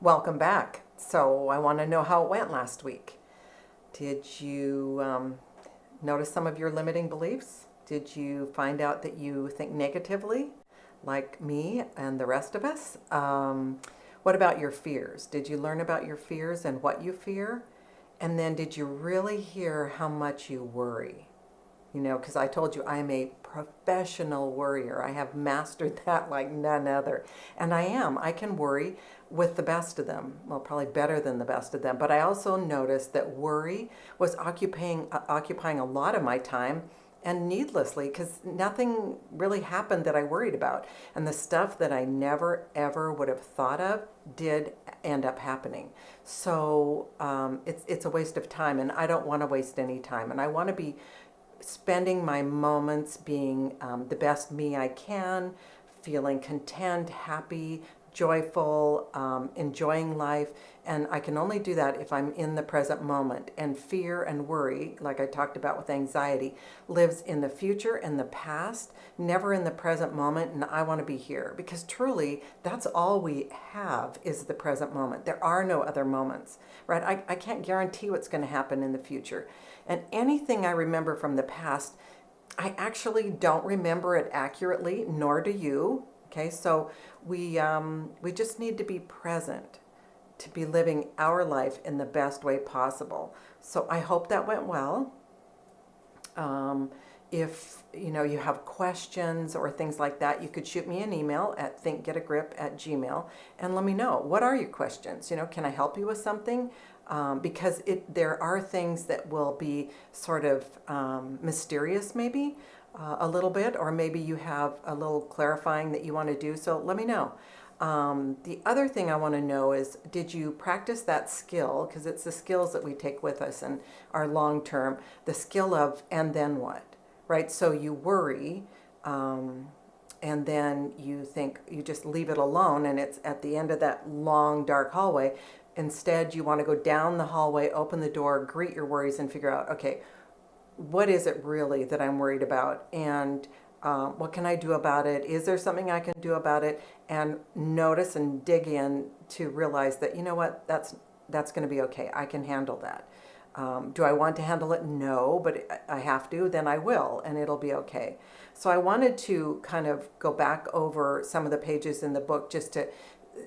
Welcome back. So I want to know how it went last week. Did you notice some of your limiting beliefs? Did you find out that you think negatively, like me and the rest of us? What about your fears? Did you learn about your fears and what you fear? And then did you really hear how much you worry? Because I told you I'm a professional worrier. I have mastered that like none other. And I am. I can worry with the best of them. Well, probably better than the best of them. But I also noticed that worry was occupying a lot of my time, and needlessly, because nothing really happened that I worried about. And the stuff that I never, ever would have thought of did end up happening. So it's a waste of time, and I don't want to waste any time. And I want to be spending my moments being the best me I can, feeling content, happy, joyful, enjoying life. And I can only do that if I'm in the present moment. And fear and worry, like I talked about with anxiety, lives in the future and the past, never in the present moment. And I want to be here because truly that's all we have is the present moment. There are no other moments, right? I can't guarantee what's going to happen in the future. And anything I remember from the past, I actually don't remember it accurately, nor do you. Okay, so we just need to be present, to be living our life in the best way possible. So I hope that went well. If you have questions or things like that, you could shoot me an email at thinkgetagrip@gmail and let me know. What are your questions? Can I help you with something? Because there are things that will be sort of mysterious maybe a little bit, or maybe you have a little clarifying that you want to do, so let me know. The other thing I want to know is, did you practice that skill? Because it's the skills that we take with us and are long term, the skill of and then what, right? So you worry, and then you think you just leave it alone and it's at the end of that long dark hallway. Instead, you want to go down the hallway, open the door, greet your worries, and figure out, okay, what is it really that I'm worried about? And what can I do about it? Is there something I can do about it? And notice and dig in to realize that, you know what, that's going to be okay. I can handle that. Do I want to handle it? No, but I have to, then I will, and it'll be okay. So I wanted to kind of go back over some of the pages in the book just to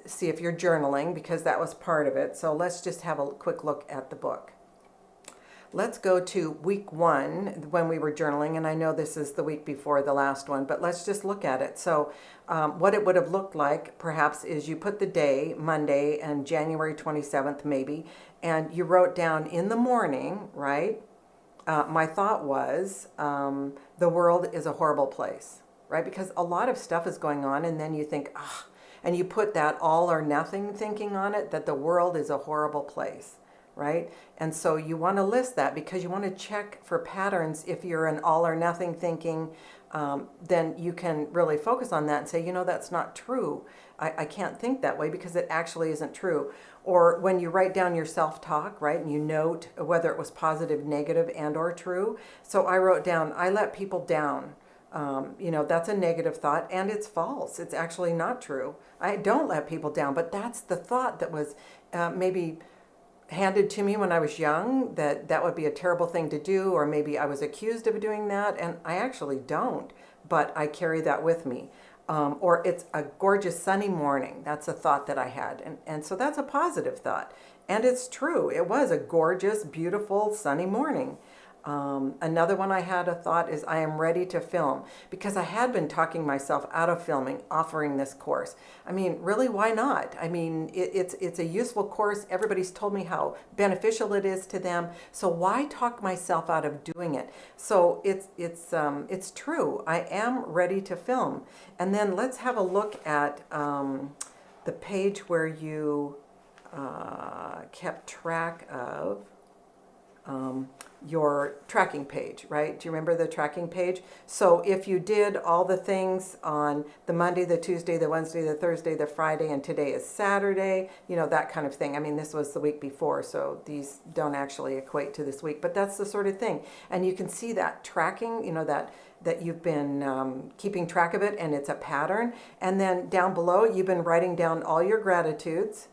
see if you're journaling, because that was part of it. So let's just have a quick look at the book. Let's go to week 1 when we were journaling, and I know this is the week before the last one, but let's just look at it. So what it would have looked like perhaps is you put the day, Monday, and January 27th maybe, and you wrote down in the morning, right? My thought was the world is a horrible place, right? Because a lot of stuff is going on, and then you think, and you put that all or nothing thinking on it, that the world is a horrible place, right? And so you want to list that because you want to check for patterns. If you're an all or nothing thinking, then you can really focus on that and say, that's not true. I can't think that way because it actually isn't true. Or when you write down your self-talk, right, and you note whether it was positive, negative, and or true. So I wrote down, I let people down. That's a negative thought, and it's false. It's actually not true. I don't let people down, but that's the thought that was maybe handed to me when I was young, that would be a terrible thing to do, or maybe I was accused of doing that, and I actually don't, but I carry that with me. Or it's a gorgeous sunny morning. That's a thought that I had, and so that's a positive thought, and it's true. It was a gorgeous, beautiful, sunny morning. Another one I had a thought is I am ready to film, because I had been talking myself out of filming, offering this course. I mean, really, why not? I mean, it's a useful course. Everybody's told me how beneficial it is to them. So why talk myself out of doing it? So it's true. I am ready to film. And then let's have a look at the page where you kept track of your tracking page, right? Do you remember the tracking page? So if you did all the things on the Monday, the Tuesday, the Wednesday, the Thursday, the Friday, and today is Saturday, that kind of thing. I mean, this was the week before, so these don't actually equate to this week, but that's the sort of thing. And you can see that tracking, that you've been keeping track of it, and it's a pattern. And then down below, you've been writing down all your gratitudes,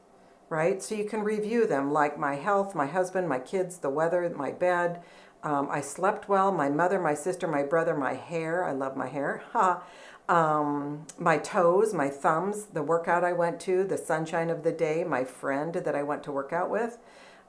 right? So you can review them, like my health, my husband, my kids, the weather, my bed. I slept well, my mother, my sister, my brother, my hair. I love my hair. Ha. My toes, my thumbs, the workout I went to, the sunshine of the day, my friend that I went to work out with,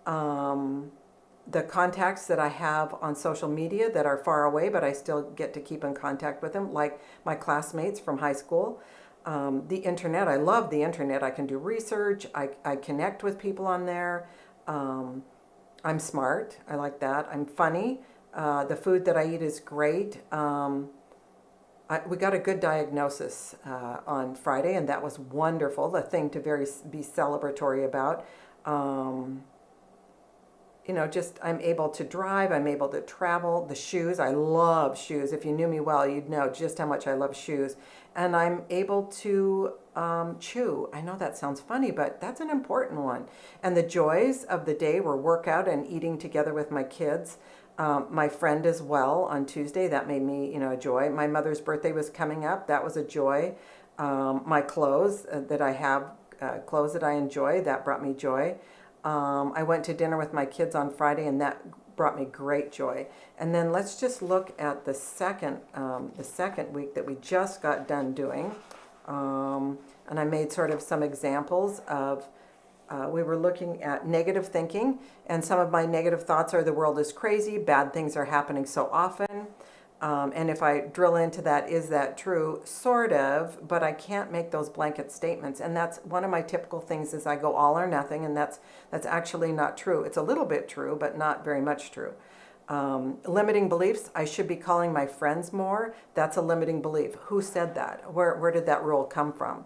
the contacts that I have on social media that are far away, but I still get to keep in contact with them, like my classmates from high school. The internet, I love the internet. I can do research. I connect with people on there. I'm smart. I like that. I'm funny. The food that I eat is great. We got a good diagnosis on Friday, and that was wonderful. The thing to be celebratory about. Just I'm able to drive. I'm able to travel. The shoes, I love shoes. If you knew me well, you'd know just how much I love shoes. And I'm able to chew. I know that sounds funny, but that's an important one. And the joys of the day were workout and eating together with my kids. My friend as well on Tuesday, that made me, a joy. My mother's birthday was coming up. That was a joy. My clothes that I have, clothes that I enjoy, that brought me joy. I went to dinner with my kids on Friday, and that brought me great joy. And then let's just look at the second week that we just got done doing. And I made sort of some examples of, we were looking at negative thinking, and some of my negative thoughts are the world is crazy, bad things are happening so often. And if I drill into that, is that true? Sort of, but I can't make those blanket statements. And that's one of my typical things is I go all or nothing, and that's actually not true. It's a little bit true, but not very much true. Limiting beliefs, I should be calling my friends more. That's a limiting belief. Who said that? Where did that rule come from?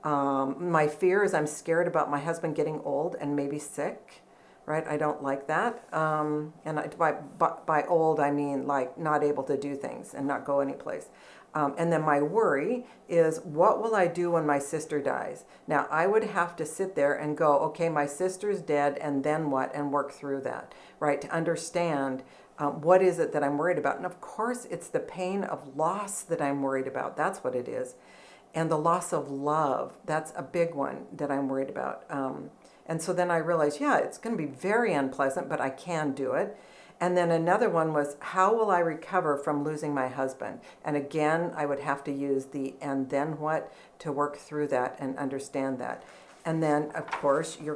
My fear is I'm scared about my husband getting old and maybe sick. Right, I don't like that. By old, I mean like not able to do things and not go anyplace. And then my worry is, what will I do when my sister dies? Now, I would have to sit there and go, okay, my sister's dead, and then what? And work through that, right? To understand what is it that I'm worried about. And of course, it's the pain of loss that I'm worried about. That's what it is. And the loss of love, that's a big one that I'm worried about. And so then I realized, yeah, it's going to be very unpleasant, but I can do it. And then another one was, how will I recover from losing my husband? And again, I would have to use the and then what to work through that and understand that. And then, of course, you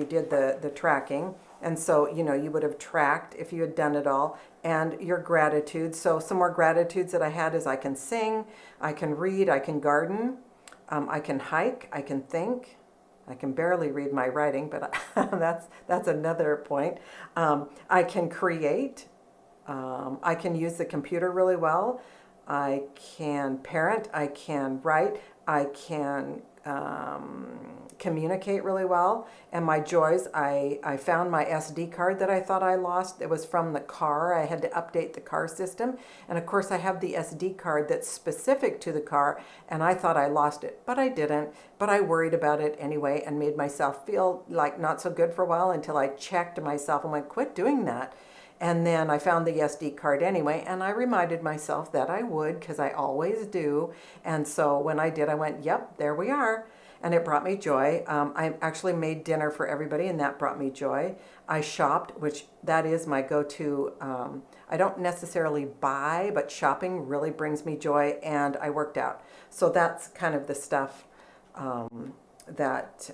did the tracking. And so, you would have tracked if you had done it all, and your gratitude. So some more gratitudes that I had is I can sing, I can read, I can garden, I can hike, I can think. I can barely read my writing, but that's another point. I can create. I can use the computer really well. I can parent. I can write. I can communicate really well. And my joys, I found my SD card that I thought I lost. It was from the car. I had to update the car system. And of course, I have the SD card that's specific to the car, and I thought I lost it, but I didn't. But I worried about it anyway and made myself feel like not so good for a while until I checked myself and went, quit doing that. And then I found the SD card anyway, and I reminded myself that I would, because I always do. And so when I did, I went, yep, there we are. And it brought me joy. I actually made dinner for everybody, and that brought me joy. I shopped, which that is my go-to. I don't necessarily buy, but shopping really brings me joy, and I worked out. So that's kind of the stuff that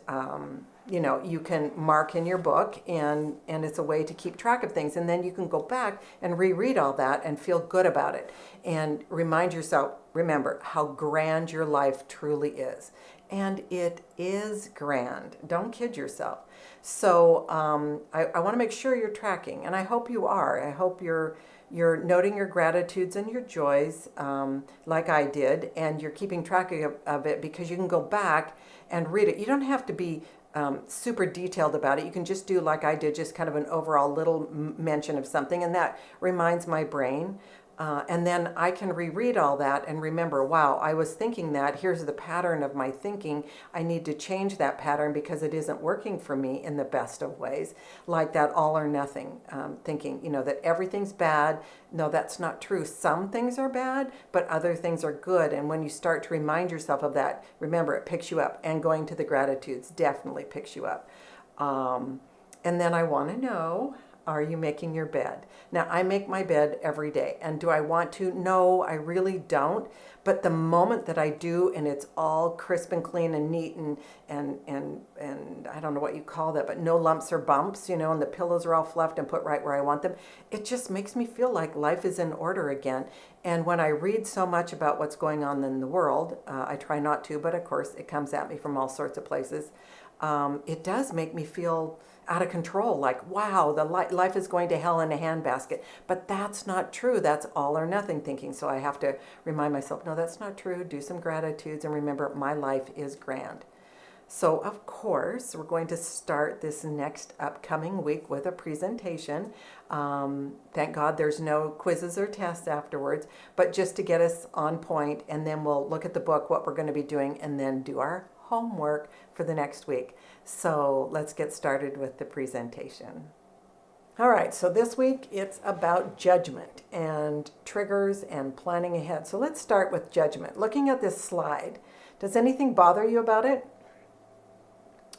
you can mark in your book, and it's a way to keep track of things. And then you can go back and reread all that and feel good about it and remind yourself, remember how grand your life truly is. And it is grand. Don't kid yourself. So I want to make sure you're tracking, and I hope you are. I hope you're noting your gratitudes and your joys like I did, and you're keeping track of it, because you can go back and read it. You don't have to be super detailed about it. You can just do like I did, just kind of an overall little mention of something, and that reminds my brain And then I can reread all that and remember, wow, I was thinking that. Here's the pattern of my thinking. I need to change that pattern because it isn't working for me in the best of ways. Like that all or nothing thinking, that everything's bad. No, that's not true. Some things are bad, but other things are good. And when you start to remind yourself of that, remember, it picks you up. And going to the gratitudes definitely picks you up. And then I want to know, are you making your bed? Now, I make my bed every day. And do I want to? No, I really don't. But the moment that I do, and it's all crisp and clean and neat and I don't know what you call that, but no lumps or bumps, and the pillows are all fluffed and put right where I want them, it just makes me feel like life is in order again. And when I read so much about what's going on in the world, I try not to, but of course it comes at me from all sorts of places. It does make me feel out of control, like, wow, the life is going to hell in a handbasket. But that's not true. That's all or nothing thinking. So I have to remind myself, no, that's not true. Do some gratitudes and remember, my life is grand. So, of course, we're going to start this next upcoming week with a presentation. Thank God there's no quizzes or tests afterwards, but just to get us on point, and then we'll look at the book, what we're going to be doing, and then do our homework for the next week. So let's get started with the presentation. All right, so this week it's about judgment and triggers and planning ahead. So let's start with judgment. Looking at this slide, does anything bother you about it?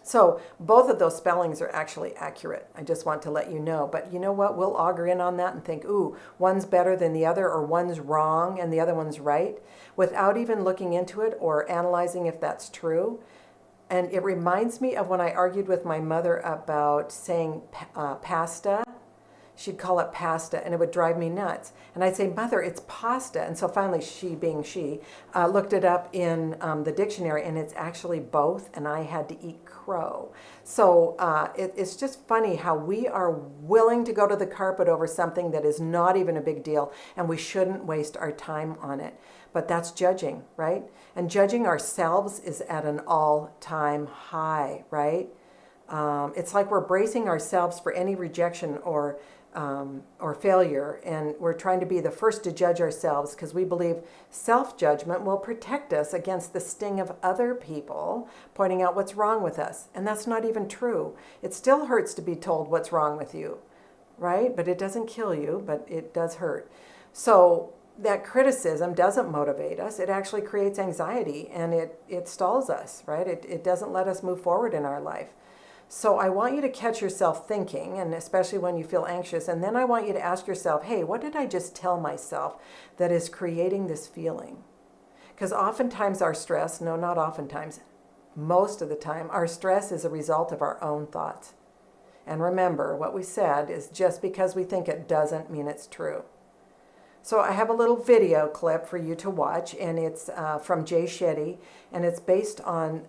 So both of those spellings are actually accurate. I just want to let you know. But you know what? We'll auger in on that and think, ooh, one's better than the other, or one's wrong and the other one's right, without even looking into it or analyzing if that's true. And it reminds me of when I argued with my mother about saying pasta. She'd call it pasta, and it would drive me nuts. And I'd say, Mother, it's pasta. And so finally, she, being she, looked it up in the dictionary, and it's actually both, and I had to eat crow. So it's just funny how we are willing to go to the carpet over something that is not even a big deal, and we shouldn't waste our time on it. But that's judging, right? And judging ourselves is at an all-time high, right? It's like we're bracing ourselves for any rejection or failure, and we're trying to be the first to judge ourselves because we believe self-judgment will protect us against the sting of other people pointing out what's wrong with us. And that's not even true. It still hurts to be told what's wrong with you, right? But it doesn't kill you, but it does hurt. So that criticism doesn't motivate us. It actually creates anxiety, and it stalls us, right? It doesn't let us move forward in our life. So I want you to catch yourself thinking, and especially when you feel anxious, and then I want you to ask yourself, hey, what did I just tell myself that is creating this feeling? Because oftentimes our stress, no, not oftentimes, most of the time, our stress is a result of our own thoughts. And remember, what we said is just because we think it doesn't mean it's true. So I have a little video clip for you to watch, and it's from Jay Shetty, and it's based on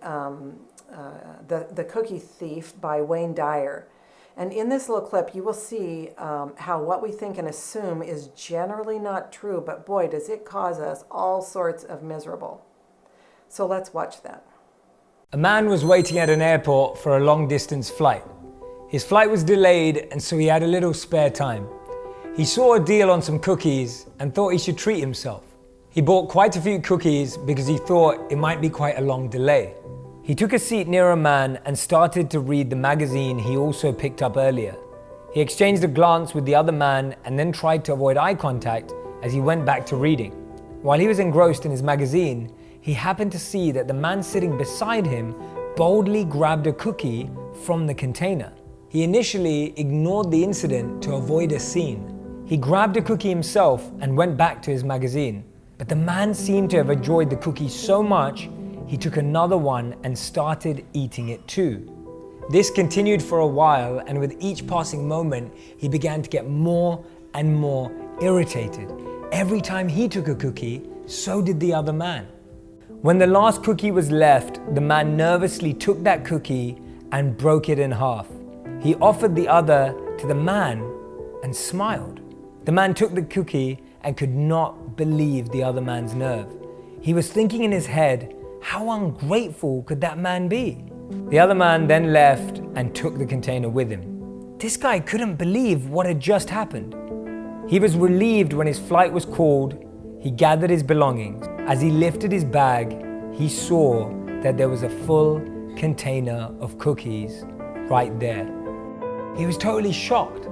The Cookie Thief by Wayne Dyer. And in this little clip, you will see how what we think and assume is generally not true, but boy, does it cause us all sorts of miserable. So let's watch that. A man was waiting at an airport for a long-distance flight. His flight was delayed, and so he had a little spare time. He saw a deal on some cookies and thought he should treat himself. He bought quite a few cookies because he thought it might be quite a long delay. He took a seat near a man and started to read the magazine he also picked up earlier. He exchanged a glance with the other man and then tried to avoid eye contact as he went back to reading. While he was engrossed in his magazine, he happened to see that the man sitting beside him boldly grabbed a cookie from the container. He initially ignored the incident to avoid a scene. He grabbed a cookie himself and went back to his magazine. But the man seemed to have enjoyed the cookie so much, he took another one and started eating it too. This continued for a while, and with each passing moment, he began to get more and more irritated. Every time he took a cookie, so did the other man. When the last cookie was left, the man nervously took that cookie and broke it in half. He offered the other to the man and smiled. The man took the cookie and could not believe the other man's nerve. He was thinking in his head, how ungrateful could that man be? The other man then left and took the container with him. This guy couldn't believe what had just happened. He was relieved when his flight was called. He gathered his belongings. As he lifted his bag, he saw that there was a full container of cookies right there. He was totally shocked,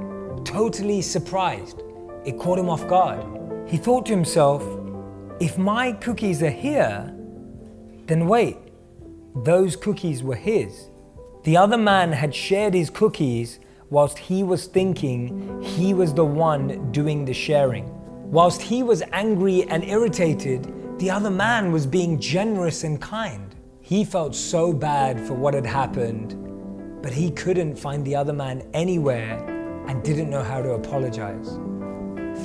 totally surprised. It caught him off guard. He thought to himself, if my cookies are here, then wait, those cookies were his. The other man had shared his cookies whilst he was thinking he was the one doing the sharing. Whilst he was angry and irritated, the other man was being generous and kind. He felt so bad for what had happened, but he couldn't find the other man anywhere and didn't know how to apologize.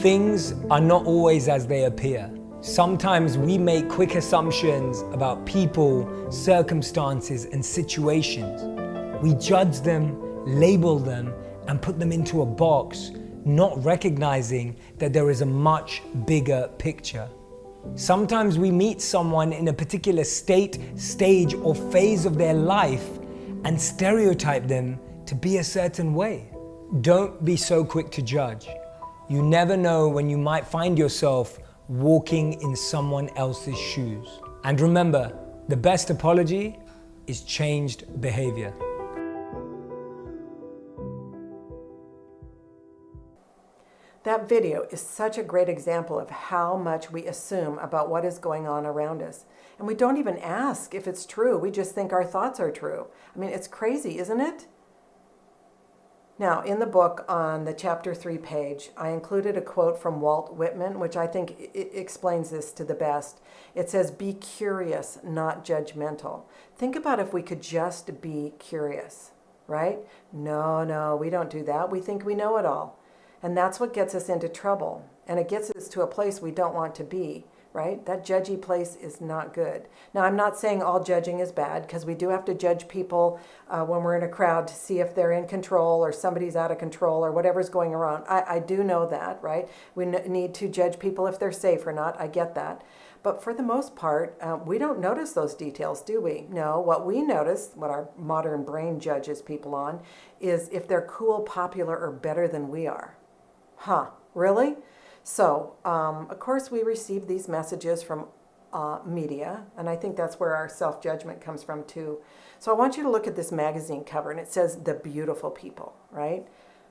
Things are not always as they appear. Sometimes we make quick assumptions about people, circumstances, and situations. We judge them, label them, and put them into a box, not recognizing that there is a much bigger picture. Sometimes we meet someone in a particular state, stage, or phase of their life and stereotype them to be a certain way. Don't be so quick to judge. You never know when you might find yourself walking in someone else's shoes. And remember, the best apology is changed behavior. That video is such a great example of how much we assume about what is going on around us. And we don't even ask if it's true. We just think our thoughts are true. I mean, it's crazy, isn't it? Now, in the book on the chapter 3 page, I included a quote from Walt Whitman, which I think it explains this to the best. It says, "Be curious, not judgmental." Think about if we could just be curious, right? No, we don't do that. We think we know it all. And that's what gets us into trouble. And it gets us to a place we don't want to be, right? That judgy place is not good. Now, I'm not saying all judging is bad, because we do have to judge people when we're in a crowd to see if they're in control or somebody's out of control or whatever's going around. I do know that, right? We need to judge people if they're safe or not. I get that. But for the most part, we don't notice those details, do we? No, what we notice, what our modern brain judges people on, is if they're cool, popular, or better than we are. Huh, really? So, of course, we receive these messages from media, and I think that's where our self-judgment comes from too. So I want you to look at this magazine cover, and it says, "The Beautiful People," right?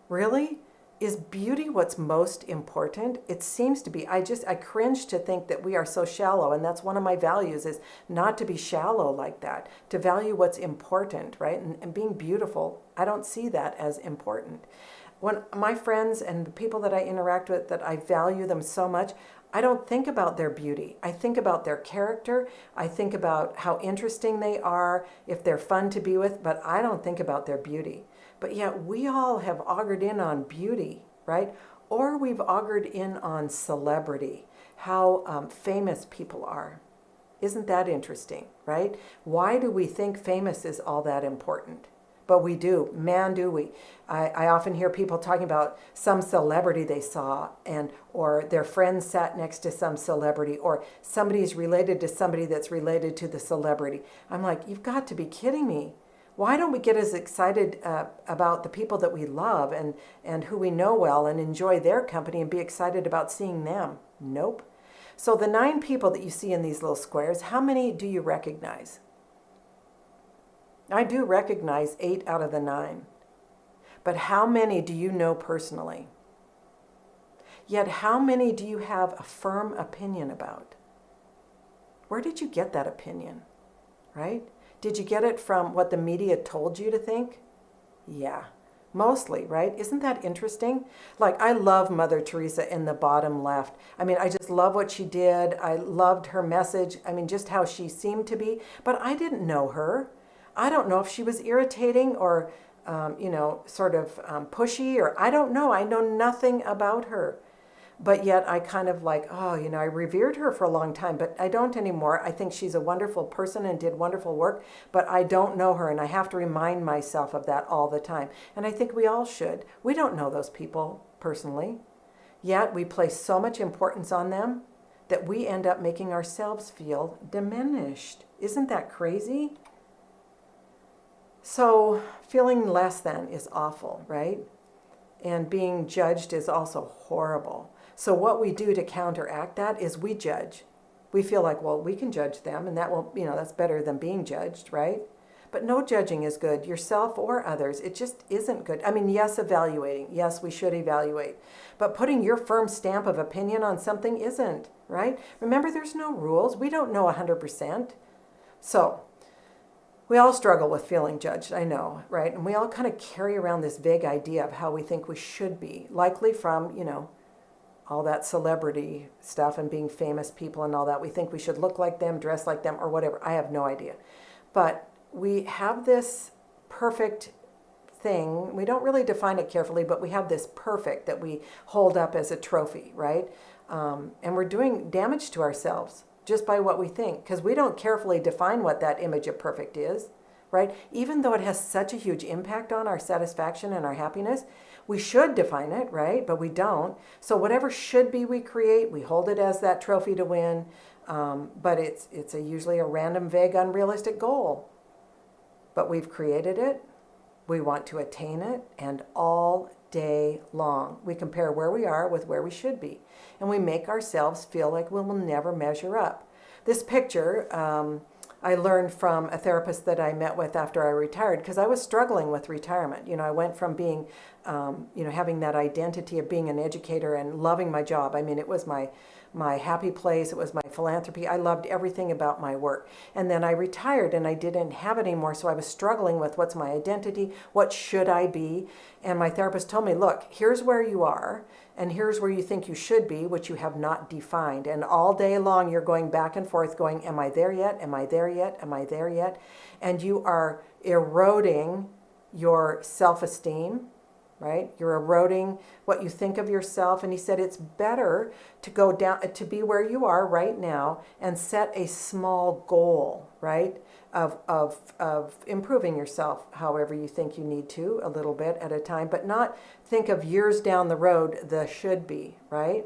Really? Is beauty what's most important? It seems to be. I cringe to think that we are so shallow, and that's one of my values, is not to be shallow like that, to value what's important, right? And being beautiful, I don't see that as important. When my friends and the people that I interact with, that I value them so much, I don't think about their beauty. I think about their character. I think about how interesting they are, if they're fun to be with, but I don't think about their beauty. But yet we all have augured in on beauty, right? Or we've augured in on celebrity, how famous people are. Isn't that interesting, right? Why do we think famous is all that important? But we do, man, do we. I often hear people talking about some celebrity they saw, or their friends sat next to some celebrity, or somebody's related to somebody that's related to the celebrity. I'm like, you've got to be kidding me. Why don't we get as excited about the people that we love and who we know well and enjoy their company and be excited about seeing them? Nope. So the 9 people that you see in these little squares, how many do you recognize? I do recognize 8 out of the 9. But how many do you know personally? Yet how many do you have a firm opinion about? Where did you get that opinion, right? Did you get it from what the media told you to think? Yeah, mostly, right? Isn't that interesting? Like, I love Mother Teresa in the bottom left. I mean, I just love what she did. I loved her message. I mean, just how she seemed to be. But I didn't know her. I don't know if she was irritating or, sort of pushy, or I don't know. I know nothing about her. But yet I kind of like, I revered her for a long time, but I don't anymore. I think she's a wonderful person and did wonderful work, but I don't know her, and I have to remind myself of that all the time. And I think we all should. We don't know those people personally, yet we place so much importance on them that we end up making ourselves feel diminished. Isn't that crazy? So feeling less than is awful, right? And being judged is also horrible. So what we do to counteract that is we judge. We feel like, well, we can judge them, and that will, that's better than being judged, right? But no judging is good, yourself or others. It just isn't good. I mean, yes, evaluating. Yes, we should evaluate. But putting your firm stamp of opinion on something isn't, right? Remember, there's no rules. We don't know 100%. So we all struggle with feeling judged, I know, right? And we all kind of carry around this vague idea of how we think we should be, likely from, all that celebrity stuff and being famous people and all that. We think we should look like them, dress like them, or whatever. I have no idea. But we have this perfect thing. We don't really define it carefully, but we have this perfect that we hold up as a trophy, right? And we're doing damage to ourselves just by what we think, because we don't carefully define what that image of perfect is, right? Even though it has such a huge impact on our satisfaction and our happiness, we should define it, right? But we don't. So whatever should be we create, we hold it as that trophy to win, but it's usually a random, vague, unrealistic goal. But we've created it, we want to attain it, and all day long we compare where we are with where we should be. And we make ourselves feel like we will never measure up. This picture, I learned from a therapist that I met with after I retired, because I was struggling with retirement. I went from being, having that identity of being an educator and loving my job. I mean, it was my happy place. It was my philanthropy. I loved everything about my work. And then I retired and I didn't have it anymore. So I was struggling with what's my identity? What should I be? And my therapist told me, look, here's where you are. And here's where you think you should be, which you have not defined. And all day long, you're going back and forth going, am I there yet? Am I there yet? Am I there yet? And you are eroding your self-esteem, right? You're eroding what you think of yourself. And he said it's better to go down, to be where you are right now and set a small goal, right? Of improving yourself however you think you need to, a little bit at a time, but not think of years down the road, the should be, right?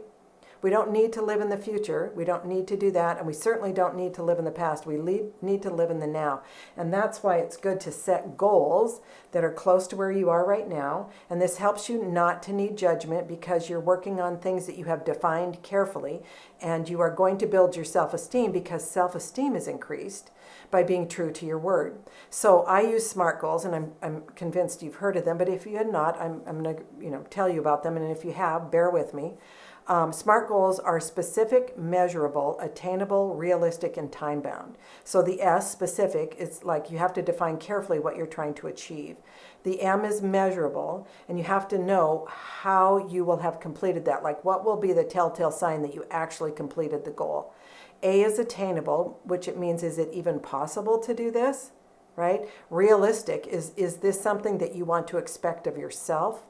We don't need to live in the future. We don't need to do that. And we certainly don't need to live in the past. We need to live in the now. And that's why it's good to set goals that are close to where you are right now. And this helps you not to need judgment, because you're working on things that you have defined carefully. And you are going to build your self-esteem, because self-esteem is increased by being true to your word. So I use SMART goals, and I'm convinced you've heard of them. But if you had not, I'm going to tell you about them. And if you have, bear with me. SMART goals are specific, measurable, attainable, realistic, and time-bound. So the S, specific, it's like you have to define carefully what you're trying to achieve. The M is measurable, and you have to know how you will have completed that. Like, what will be the telltale sign that you actually completed the goal? A is attainable, which it means, is it even possible to do this, right? Realistic, is this something that you want to expect of yourself?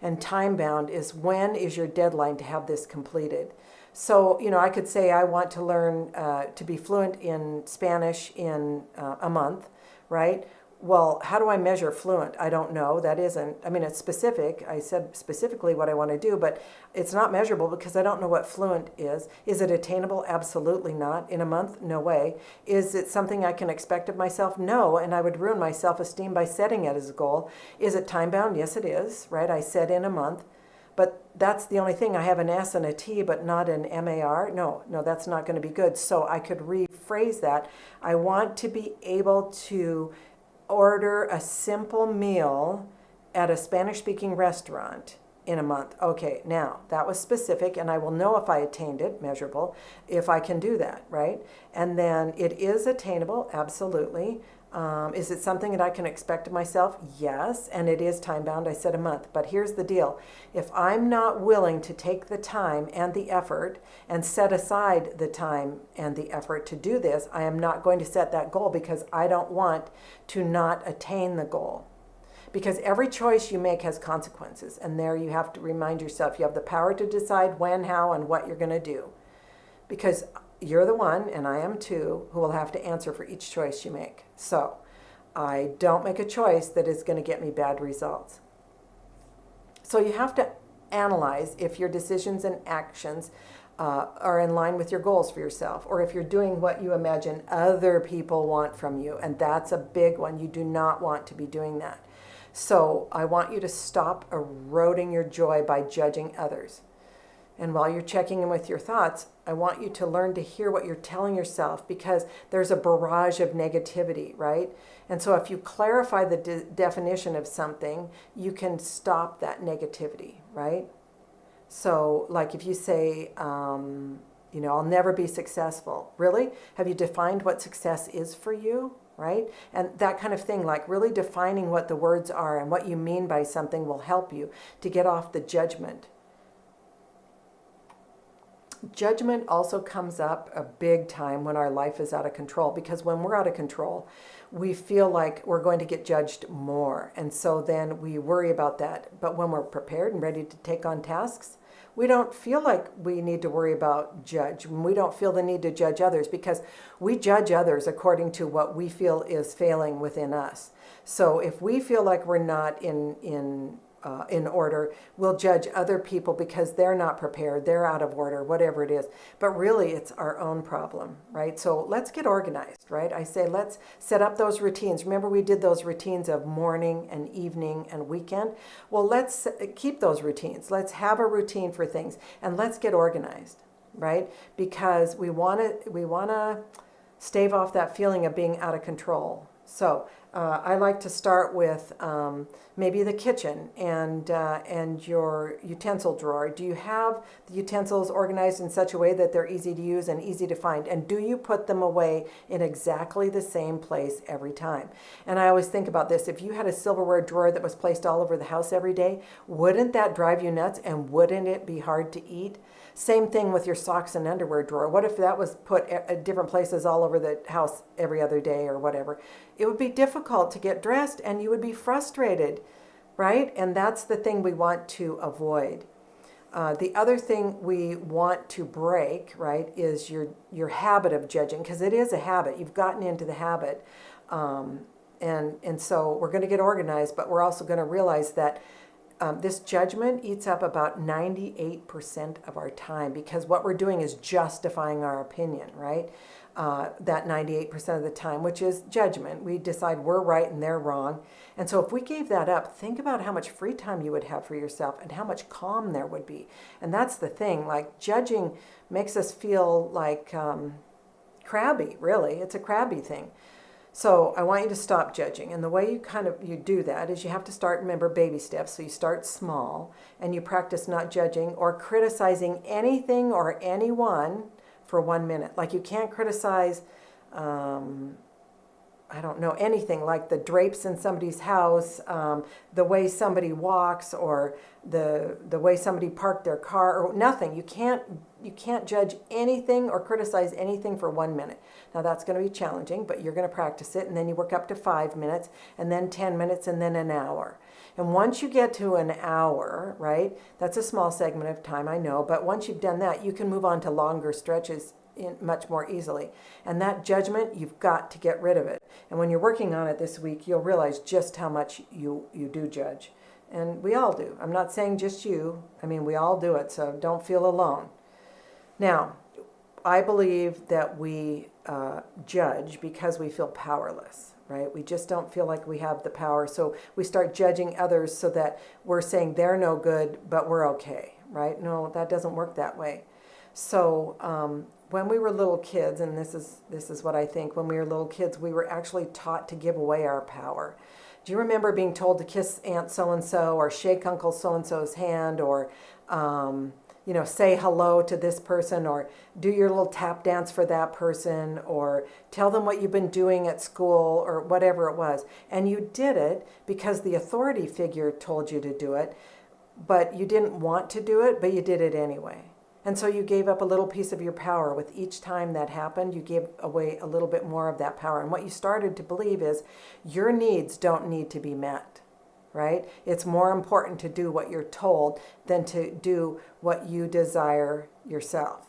And time-bound is, when is your deadline to have this completed? So, I could say I want to learn to be fluent in Spanish in a month, right? Well, how do I measure fluent? I don't know. That isn't, it's specific. I said specifically what I want to do, but it's not measurable because I don't know what fluent is. Is it attainable? Absolutely not. In a month? No way. Is it something I can expect of myself? No, and I would ruin my self-esteem by setting it as a goal. Is it time-bound? Yes, it is, right? I said in a month. But that's the only thing. I have an S and a T, but not an MAR. No, that's not going to be good. So I could rephrase that. I want to be able to order a simple meal at a Spanish-speaking restaurant in a month. Okay, now that was specific, and I will know if I attained it, measurable, if I can do that, right? And then it is attainable, absolutely. Is it something that I can expect of myself? Yes, and it is time-bound. I said a month, but here's the deal. If I'm not willing to take the time and the effort and set aside the time and the effort to do this, I am not going to set that goal, because I don't want to not attain the goal. Because every choice you make has consequences, and there you have to remind yourself you have the power to decide when, how, and what you're going to do. Because you're the one, and I am too, who will have to answer for each choice you make. So I don't make a choice that is going to get me bad results. So you have to analyze if your decisions and actions are in line with your goals for yourself, or if you're doing what you imagine other people want from you. And that's a big one. You do not want to be doing that. So I want you to stop eroding your joy by judging others. And while you're checking in with your thoughts, I want you to learn to hear what you're telling yourself, because there's a barrage of negativity, right? And so if you clarify the definition of something, you can stop that negativity, right? So like if you say, I'll never be successful. Really? Have you defined what success is for you? Right? And that kind of thing, like really defining what the words are and what you mean by something will help you to get off the judgment. Judgment also comes up a big time when our life is out of control, because when we're out of control, we feel like we're going to get judged more. And so then we worry about that. But when we're prepared and ready to take on tasks, we don't feel like we need to worry about judge. We don't feel the need to judge others, because we judge others according to what we feel is failing within us. So if we feel like we're not in order, we'll judge other people because they're not prepared, they're out of order, whatever it is. But really, it's our own problem, right? So let's get organized, right? I say let's set up those routines. Remember, we did those routines of morning and evening and weekend? Well, let's keep those routines. Let's have a routine for things, and let's get organized, right? Because we want to stave off that feeling of being out of control. So I like to start with maybe the kitchen and your utensil drawer. Do you have the utensils organized in such a way that they're easy to use and easy to find? And do you put them away in exactly the same place every time? And I always think about this. If you had a silverware drawer that was placed all over the house every day, wouldn't that drive you nuts, and wouldn't it be hard to eat? Same thing with your socks and underwear drawer. What if that was put at different places all over the house every other day or whatever? It would be difficult to get dressed, and you would be frustrated, right? And that's the thing we want to avoid. The other thing we want to break, right, is your habit of judging, because it is a habit. You've gotten into the habit. And so we're going to get organized, but we're also going to realize that this judgment eats up about 98% of our time, because what we're doing is justifying our opinion, right? That 98% of the time, which is judgment. We decide we're right and they're wrong. And so if we gave that up, think about how much free time you would have for yourself and how much calm there would be. And that's the thing, like judging makes us feel like crabby, really. It's a crabby thing. So I want you to stop judging. And the way you do that is you have to start, remember, baby steps. So you start small and you practice not judging or criticizing anything or anyone for 1 minute. Like you can't criticize, anything like the drapes in somebody's house, the way somebody walks, or the way somebody parked their car, or nothing. You can't judge anything or criticize anything for 1 minute. Now that's going to be challenging, but you're going to practice it, and then you work up to 5 minutes, and then 10 minutes, and then an hour. And once you get to an hour, right, that's a small segment of time, I know, but once you've done that, you can move on to longer stretches much more easily. And that judgment, you've got to get rid of it. And when you're working on it this week, you'll realize just how much you do judge. And we all do. I'm not saying just you. I mean, we all do it, so don't feel alone. Now, I believe that we judge because we feel powerless, right? We just don't feel like we have the power. So we start judging others so that we're saying they're no good, but we're okay, right? No, that doesn't work that way. So when we were little kids, and this is what I think, when we were little kids, we were actually taught to give away our power. Do you remember being told to kiss Aunt so-and-so, or shake Uncle so-and-so's hand, or say hello to this person, or do your little tap dance for that person, or tell them what you've been doing at school, or whatever it was. And you did it because the authority figure told you to do it, but you didn't want to do it, but you did it anyway. And so you gave up a little piece of your power. With each time that happened, you gave away a little bit more of that power. And what you started to believe is your needs don't need to be met, right? It's more important to do what you're told than to do what you desire yourself.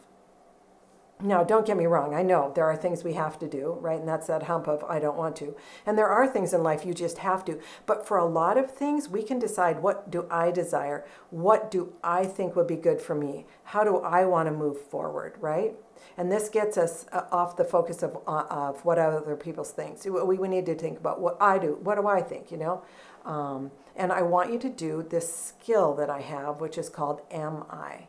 Now, don't get me wrong. I know there are things we have to do, right? And that's that hump of I don't want to. And there are things in life you just have to. But for a lot of things, we can decide, what do I desire? What do I think would be good for me? How do I want to move forward, right? And this gets us off the focus of what other people think. So we need to think about what I do. What do I think, And I want you to do this skill that I have, which is called Am I?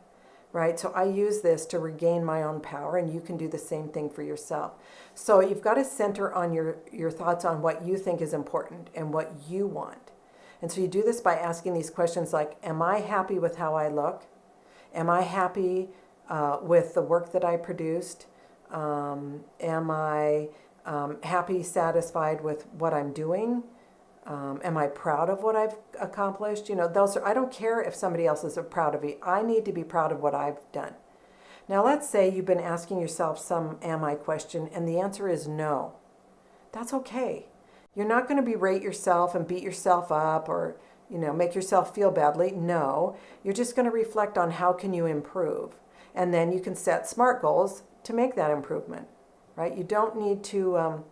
Right? So I use this to regain my own power, and you can do the same thing for yourself. So you've got to center on your thoughts on what you think is important and what you want. And so you do this by asking these questions like, am I happy with how I look? Am I happy with the work that I produced? Am I happy, satisfied with what I'm doing? Am I proud of what I've accomplished? I don't care if somebody else is proud of me. I need to be proud of what I've done. Now, let's say you've been asking yourself some am I question, and the answer is no. That's okay. You're not going to berate yourself and beat yourself up or, make yourself feel badly. No, you're just going to reflect on how can you improve. And then you can set SMART goals to make that improvement, right? You don't need to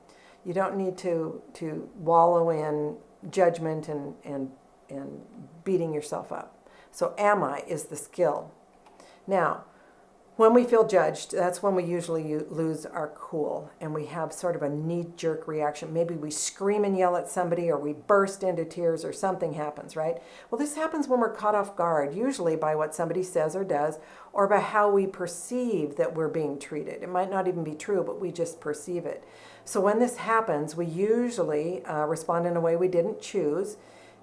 wallow in judgment and beating yourself up. So am I is the skill. Now, when we feel judged, that's when we usually lose our cool and we have sort of a knee-jerk reaction. Maybe we scream and yell at somebody, or we burst into tears, or something happens, right? Well, this happens when we're caught off guard, usually by what somebody says or does, or by how we perceive that we're being treated. It might not even be true, but we just perceive it. So when this happens, we usually respond in a way we didn't choose,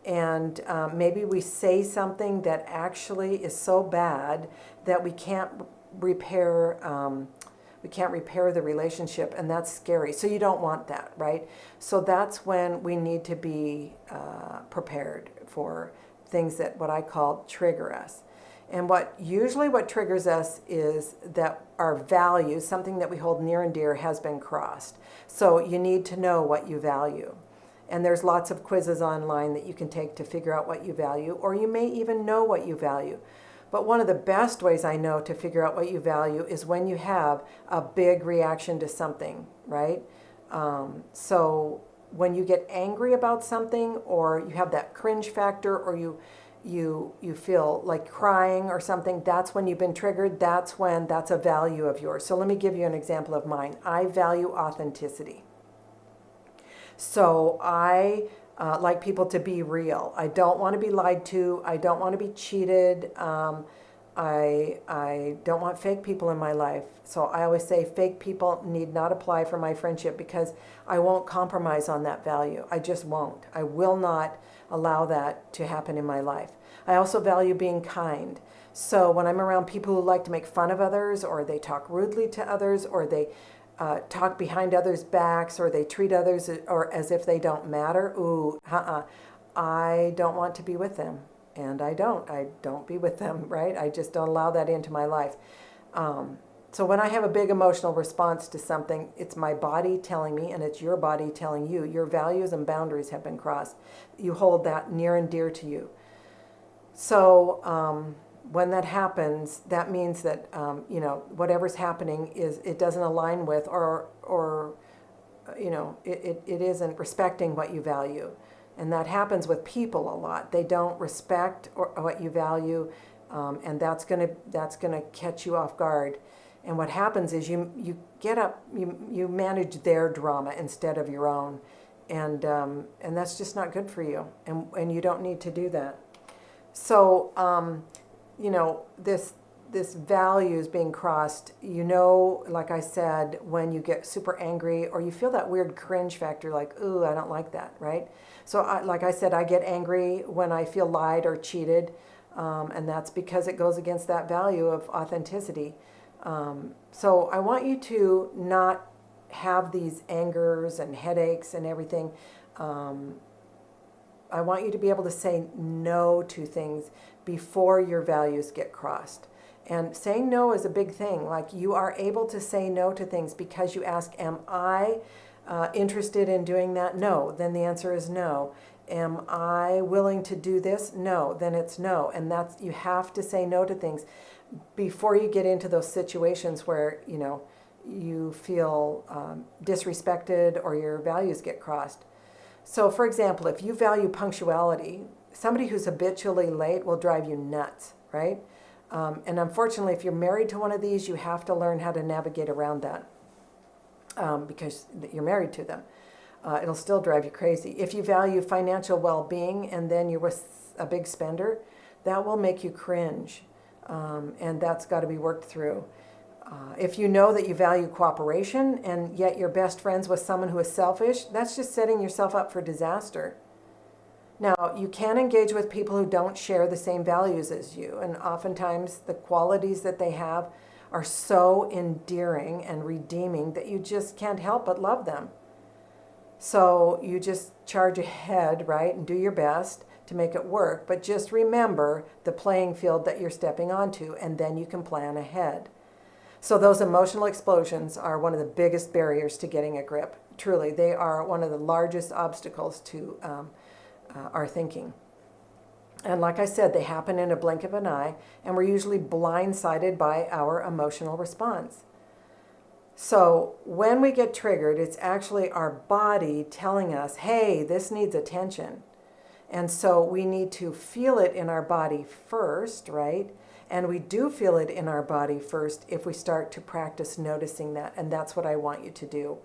and maybe we say something that actually is so bad that we can't repair the relationship, and that's scary. So you don't want that, right? So that's when we need to be prepared for things that what I call trigger us. And what triggers us is that our values, something that we hold near and dear, has been crossed. So you need to know what you value. And there's lots of quizzes online that you can take to figure out what you value, or you may even know what you value. But one of the best ways I know to figure out what you value is when you have a big reaction to something, right? So when you get angry about something, or you have that cringe factor, or you feel like crying or something, that's when you've been triggered. That's a value of yours. So let me give you an example of mine. I value authenticity. So I like people to be real. I don't want to be lied to. I don't want to be cheated. I don't want fake people in my life. So I always say fake people need not apply for my friendship, because I won't compromise on that value. I just won't. I will not allow that to happen in my life. I also value being kind. So when I'm around people who like to make fun of others, or they talk rudely to others, or they talk behind others' backs, or they treat others or as if they don't matter, I don't want to be with them. And I don't be with them, right? I just don't allow that into my life. So when I have a big emotional response to something, it's my body telling me, and it's your body telling you, your values and boundaries have been crossed. You hold that near and dear to you. So when that happens, that means that, whatever's happening it doesn't align with, or it isn't respecting what you value. And that happens with people a lot. They don't respect what you value, and that's gonna catch you off guard. And what happens is you get up, you manage their drama instead of your own, and that's just not good for you. And you don't need to do that. So this value is being crossed. Like I said, when you get super angry, or you feel that weird cringe factor, like, ooh, I don't like that, right? So like I said, I get angry when I feel lied or cheated, and that's because it goes against that value of authenticity. So I want you to not have these angers and headaches and everything. I want you to be able to say no to things before your values get crossed. And saying no is a big thing. Like, you are able to say no to things because you ask, am I interested in doing that? No. Then the answer is no. Am I willing to do this? No. Then it's no. And you have to say no to things before you get into those situations where, you feel disrespected or your values get crossed. So, for example, if you value punctuality, somebody who's habitually late will drive you nuts, right? And unfortunately, if you're married to one of these, you have to learn how to navigate around that because you're married to them. It'll still drive you crazy. If you value financial well-being and then you're with a big spender, that will make you cringe, and that's got to be worked through. If you know that you value cooperation and yet you're best friends with someone who is selfish, that's just setting yourself up for disaster. Now, you can engage with people who don't share the same values as you, and oftentimes the qualities that they have are so endearing and redeeming that you just can't help but love them. So you just charge ahead, right, and do your best to make it work, but just remember the playing field that you're stepping onto, and then you can plan ahead. So those emotional explosions are one of the biggest barriers to getting a grip. Truly, they are one of the largest obstacles to our thinking. And like I said, they happen in a blink of an eye, and we're usually blindsided by our emotional response. So when we get triggered, it's actually our body telling us, hey, this needs attention. And so we need to feel it in our body first, right? And we do feel it in our body first if we start to practice noticing that. And that's what I want you to do,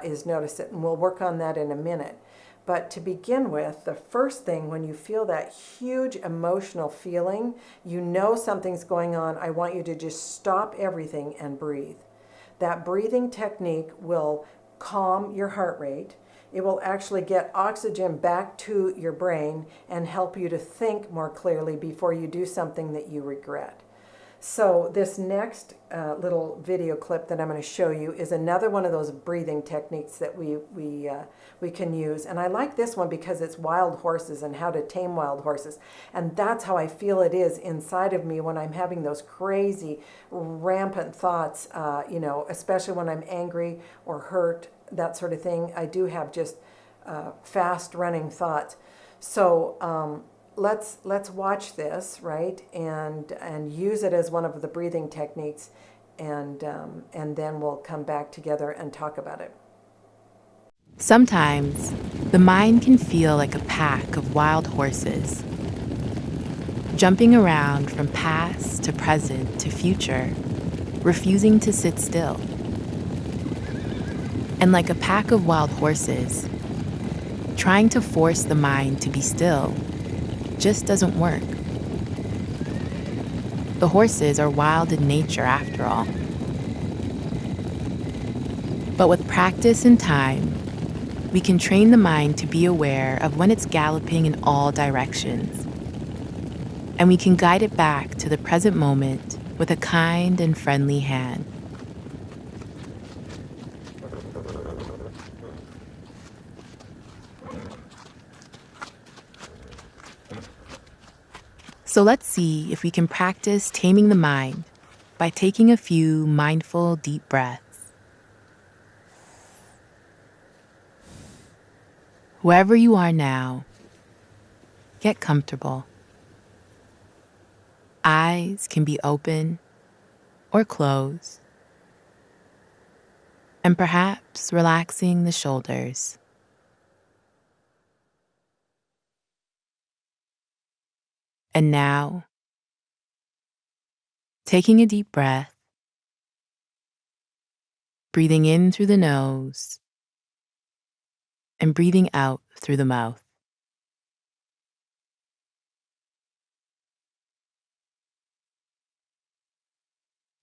is notice it. And we'll work on that in a minute. But to begin with, the first thing when you feel that huge emotional feeling, you know something's going on, I want you to just stop everything and breathe. That breathing technique will calm your heart rate. It will actually get oxygen back to your brain and help you to think more clearly before you do something that you regret. So this next little video clip that I'm going to show you is another one of those breathing techniques that we can use. And I like this one because it's wild horses and how to tame wild horses. And that's how I feel it is inside of me when I'm having those crazy, rampant thoughts, especially when I'm angry or hurt, that sort of thing. I do have just fast running thoughts. So let's watch this, right, and use it as one of the breathing techniques, and then we'll come back together and talk about it. Sometimes the mind can feel like a pack of wild horses, jumping around from past to present to future, refusing to sit still. And like a pack of wild horses, trying to force the mind to be still just doesn't work. The horses are wild in nature after all. But with practice and time, we can train the mind to be aware of when it's galloping in all directions. And we can guide it back to the present moment with a kind and friendly hand. So let's see if we can practice taming the mind by taking a few mindful, deep breaths. Wherever you are now, get comfortable. Eyes can be open or closed, and perhaps relaxing the shoulders. And now, taking a deep breath, breathing in through the nose and breathing out through the mouth.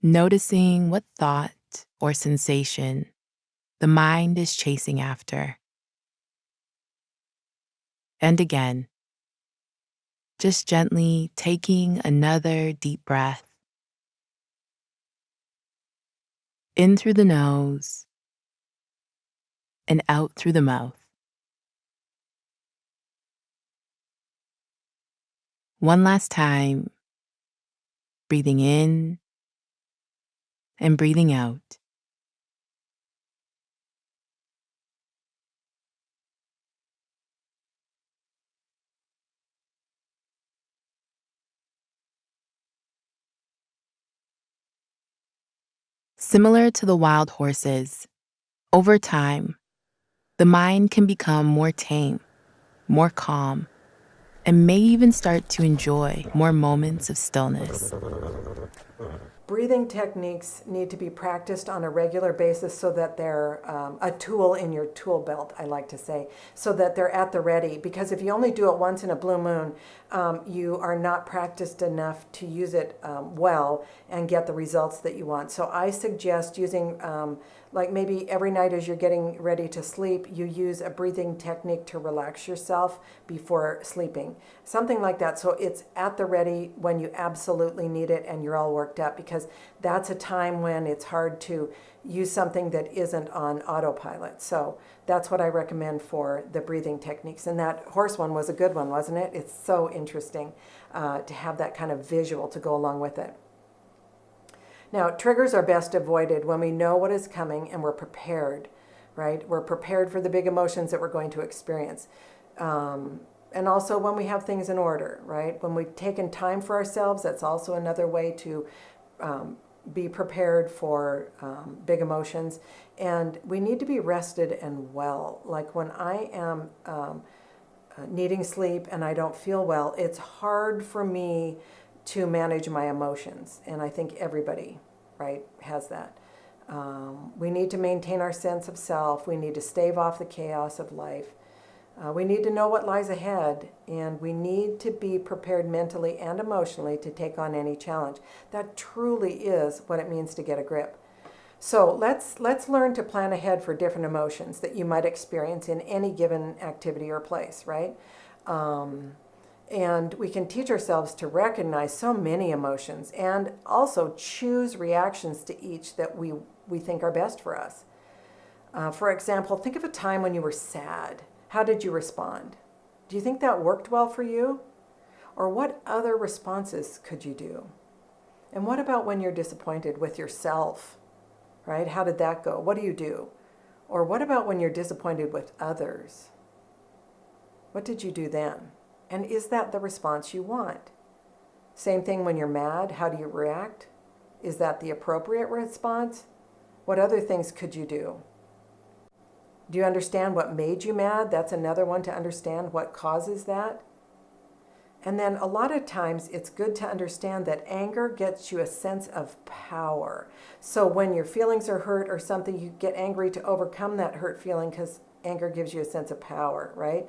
Noticing what thought or sensation the mind is chasing after. And again, just gently taking another deep breath in through the nose and out through the mouth. One last time, breathing in and breathing out. Similar to the wild horses, over time, the mind can become more tame, more calm, and may even start to enjoy more moments of stillness. Breathing techniques need to be practiced on a regular basis so that they're a tool in your tool belt, I like to say, so that they're at the ready. Because if you only do it once in a blue moon, you are not practiced enough to use it well and get the results that you want. So I suggest using, like maybe every night as you're getting ready to sleep, you use a breathing technique to relax yourself before sleeping. Something like that. So it's at the ready when you absolutely need it and you're all worked up, because that's a time when it's hard to use something that isn't on autopilot. So that's what I recommend for the breathing techniques. And that horse one was a good one, wasn't it? It's so interesting to have that kind of visual to go along with it. Now, triggers are best avoided when we know what is coming and we're prepared, right? We're prepared for the big emotions that we're going to experience. And also when we have things in order, right? When we've taken time for ourselves, that's also another way to be prepared for big emotions. And we need to be rested and well. Like when I am needing sleep and I don't feel well, it's hard for me to manage my emotions. And I think everybody, right, has that. We need to maintain our sense of self. We need to stave off the chaos of life. We need to know what lies ahead, and we need to be prepared mentally and emotionally to take on any challenge. That truly is what it means to get a grip. So let's learn to plan ahead for different emotions that you might experience in any given activity or place, right? And we can teach ourselves to recognize so many emotions and also choose reactions to each that we think are best for us. For example, think of a time when you were sad. How did you respond? Do you think that worked well for you? Or what other responses could you do? And what about when you're disappointed with yourself, right? How did that go? What do you do? Or what about when you're disappointed with others? What did you do then? And is that the response you want? Same thing when you're mad. How do you react? Is that the appropriate response? What other things could you do? Do you understand what made you mad? That's another one, to understand what causes that. And then a lot of times it's good to understand that anger gets you a sense of power. So when your feelings are hurt or something, you get angry to overcome that hurt feeling because anger gives you a sense of power, right?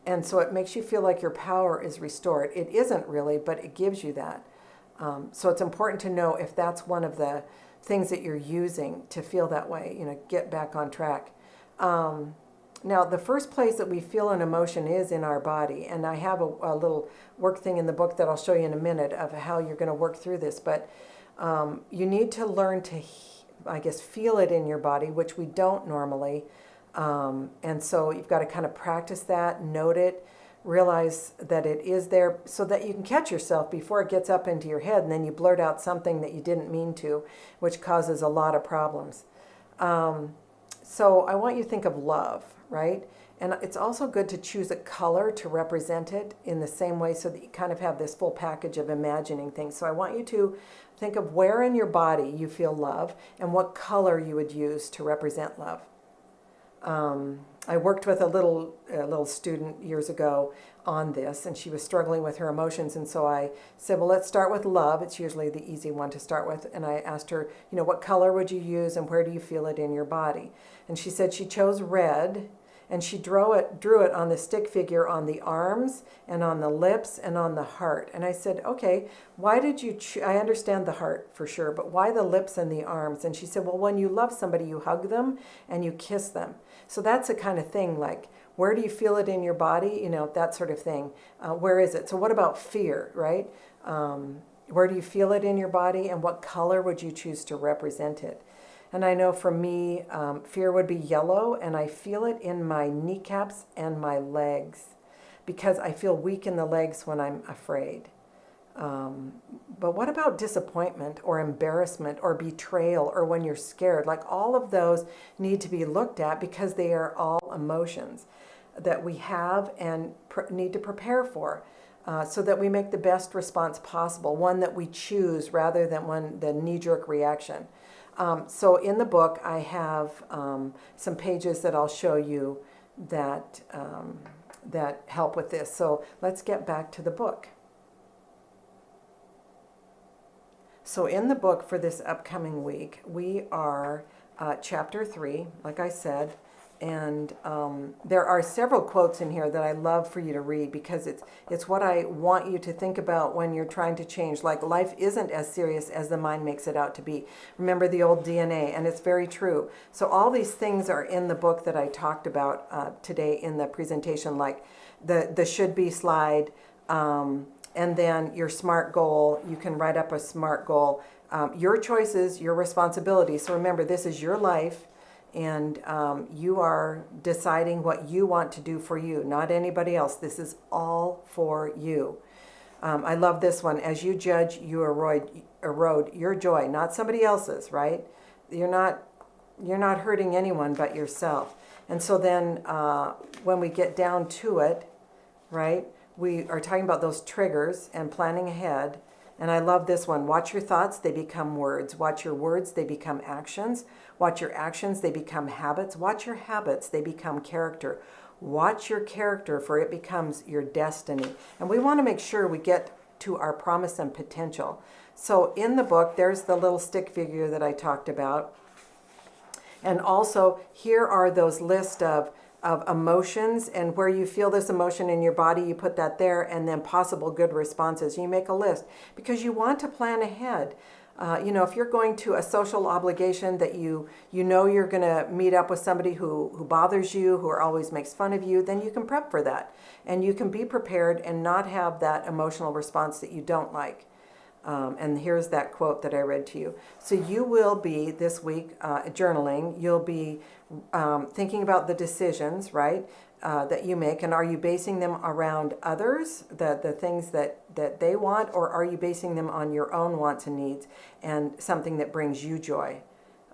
And so it makes you feel like your power is restored. It isn't really, but it gives you that. So it's important to know if that's one of the things that you're using to feel that way, get back on track. Now, the first place that we feel an emotion is in our body. And I have a little work thing in the book that I'll show you in a minute of how you're going to work through this. But you need to learn to, feel it in your body, which we don't normally. And so you've got to kind of practice that, note it, realize that it is there so that you can catch yourself before it gets up into your head and then you blurt out something that you didn't mean to, which causes a lot of problems. So I want you to think of love, right? And it's also good to choose a color to represent it in the same way so that you kind of have this full package of imagining things. So I want you to think of where in your body you feel love and what color you would use to represent love. I worked with a little student years ago on this, and she was struggling with her emotions. And so I said, well, let's start with love. It's usually the easy one to start with. And I asked her, what color would you use and where do you feel it in your body? And she said she chose red, and she drew it on the stick figure on the arms and on the lips and on the heart. And I said, okay, why did you I understand the heart for sure, but why the lips and the arms? And she said, well, when you love somebody, you hug them and you kiss them. So that's the kind of thing, like, where do you feel it in your body? That sort of thing. Where is it? So what about fear, right? Where do you feel it in your body, and what color would you choose to represent it? And I know for me, fear would be yellow, and I feel it in my kneecaps and my legs because I feel weak in the legs when I'm afraid. But what about disappointment or embarrassment or betrayal or when you're scared? Like, all of those need to be looked at because they are all emotions that we have and need to prepare for so that we make the best response possible, one that we choose rather than the knee-jerk reaction. So in the book, I have some pages that I'll show you that, that help with this. So let's get back to the book. So in the book for this upcoming week, we are chapter 3, like I said, and there are several quotes in here that I love for you to read because it's what I want you to think about when you're trying to change. Like, life isn't as serious as the mind makes it out to be. Remember the old DNA, and it's very true. So all these things are in the book that I talked about today in the presentation, like the should be slide, and then your SMART goal. You can write up a SMART goal. Your choices, your responsibility. So remember, this is your life, and you are deciding what you want to do for you, not anybody else. This is all for you. I love this one. As you judge, you erode your joy, not somebody else's, right? You're not hurting anyone but yourself. And so then when we get down to it, right, we are talking about those triggers and planning ahead. And I love this one. Watch your thoughts, they become words. Watch your words, they become actions. Watch your actions, they become habits. Watch your habits, they become character. Watch your character, for it becomes your destiny. And we want to make sure we get to our promise and potential. So in the book, there's the little stick figure that I talked about. And also, here are those list of emotions, and where you feel this emotion in your body, you put that there, and then possible good responses. You make a list because you want to plan ahead. If you're going to a social obligation that you know you're going to meet up with somebody who bothers you, who always makes fun of you, then you can prep for that. And you can be prepared and not have that emotional response that you don't like. And here's that quote that I read to you. So you will be, this week, journaling. You'll be thinking about the decisions, right, that you make. And are you basing them around others, the things that they want, or are you basing them on your own wants and needs and something that brings you joy?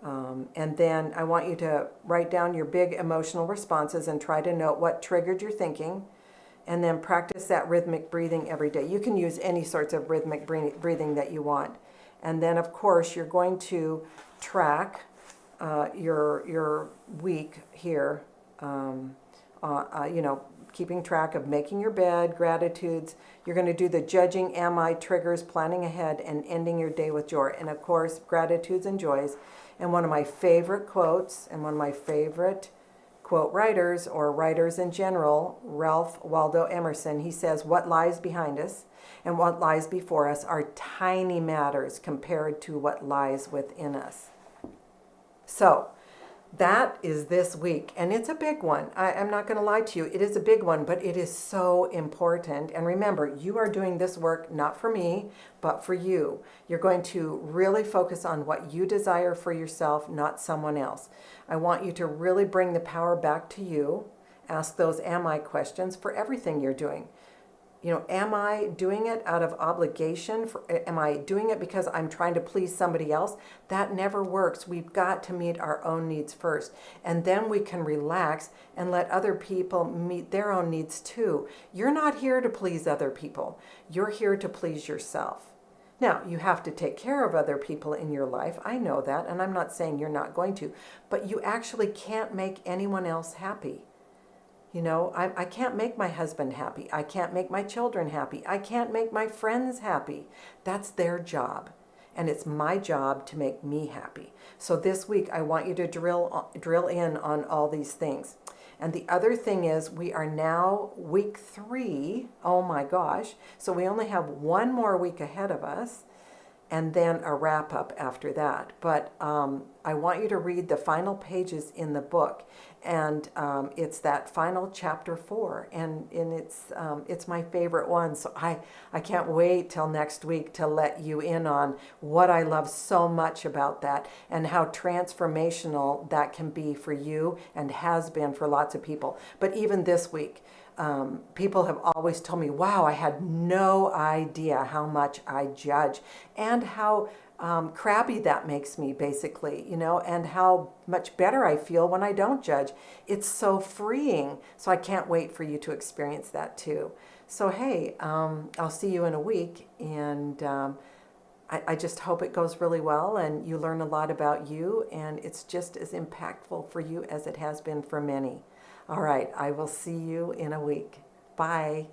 And then I want you to write down your big emotional responses and try to note what triggered your thinking. And then practice that rhythmic breathing every day. You can use any sorts of rhythmic breathing that you want. And then, of course, you're going to track your week here, keeping track of making your bed, gratitudes. You're going to do the judging, am I, triggers, planning ahead, and ending your day with joy. And, of course, gratitudes and joys. And one of my favorite quotes and one of my favorite quote writers, or writers in general, Ralph Waldo Emerson, he says, what lies behind us and what lies before us are tiny matters compared to what lies within us. So that is this week, and it's a big one. I'm not going to lie to you. It is a big one, but it is so important. And remember, you are doing this work not for me, but for you. You're going to really focus on what you desire for yourself, not someone else. I want you to really bring the power back to you. Ask those am I questions for everything you're doing. Am I doing it out of obligation? Am I doing it because I'm trying to please somebody else? That never works. We've got to meet our own needs first. And then we can relax and let other people meet their own needs too. You're not here to please other people. You're here to please yourself. Now, you have to take care of other people in your life. I know that, and I'm not saying you're not going to. But you actually can't make anyone else happy. I can't make my husband happy. I can't make my children happy. I can't make my friends happy. That's their job. And it's my job to make me happy. So this week, I want you to drill in on all these things. And the other thing is, we are now week 3. Oh my gosh. So we only have one more week ahead of us, and then a wrap up after that. But I want you to read the final pages in the book. And it's that final chapter 4, and it's my favorite one. So I can't wait till next week to let you in on what I love so much about that, and how transformational that can be for you and has been for lots of people. But even this week, people have always told me, wow, I had no idea how much I judge, and how crabby that makes me, basically, and how much better I feel when I don't judge. It's so freeing. So I can't wait for you to experience that too. So, hey, I'll see you in a week, and I just hope it goes really well and you learn a lot about you, and it's just as impactful for you as it has been for many. All right, I will see you in a week. Bye.